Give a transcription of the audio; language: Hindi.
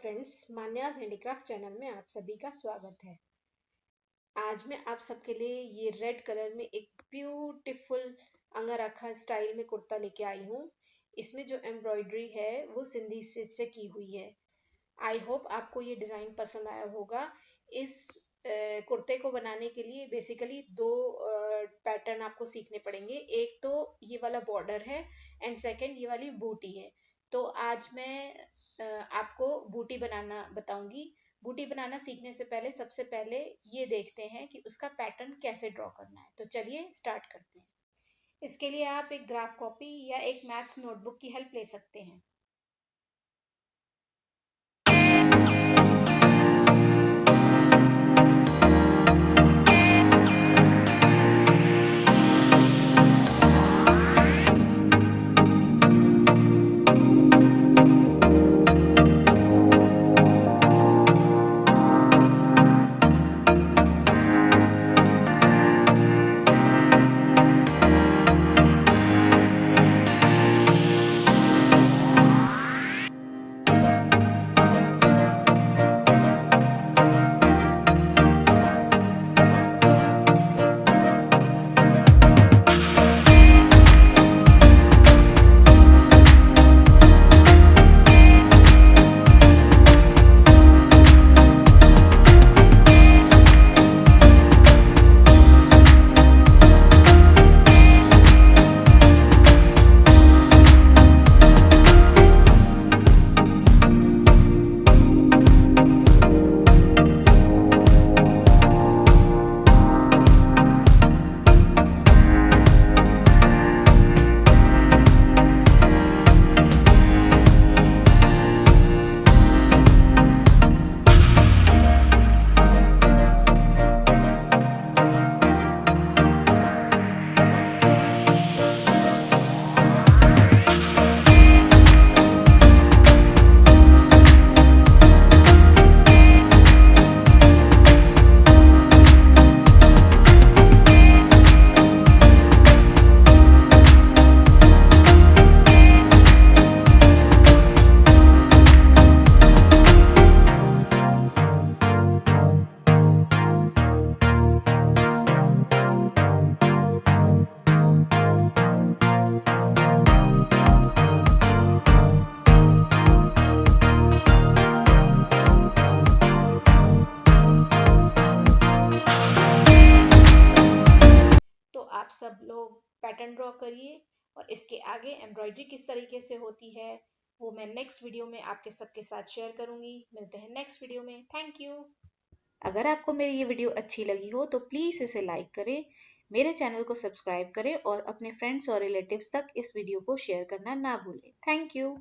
फ्रेंड्स, मान्या's हैंडीक्राफ्ट चैनल में आप सभी का स्वागत है। आज मैं आप सबके लिए ये रेड कलर में एक ब्यूटीफुल अंगरखा स्टाइल में कुर्ता लेके आई हूँ। इसमें जो एम्ब्रॉयडरी है वो सिंधी स्टिच से की हुई है। आई होप आपको ये डिज़ाइन पसंद आया होगा। इस कुर्ते को बनाने के लिए बेसिकली दो पैटर्न आपको सीखने पड़ेंगे। एक तो ये वाला बॉर्डर है एंड सेकंड ये वाली बूटी है। तो आज मैं आपको बूटी बनाना बताऊंगी। बूटी बनाना सीखने से पहले सबसे पहले ये देखते हैं कि उसका पैटर्न कैसे ड्रॉ करना है। तो चलिए स्टार्ट करते हैं। इसके लिए आप एक ग्राफ कॉपी या एक मैथ्स नोटबुक की हेल्प ले सकते हैं। तो आप सब लोग पैटर्न ड्रॉ करिए और इसके आगे एम्ब्रॉयडरी किस तरीके से होती है वो मैं नेक्स्ट वीडियो में आपके सबके साथ शेयर करूंगी। मिलते हैं नेक्स्ट वीडियो में। Thank you. अगर आपको मेरी ये वीडियो अच्छी लगी हो तो प्लीज़ इसे लाइक करें, मेरे चैनल को सब्सक्राइब करें और अपने फ्रेंड्स और रिलेटिव्स तक इस वीडियो को शेयर करना ना भूलें। Thank you.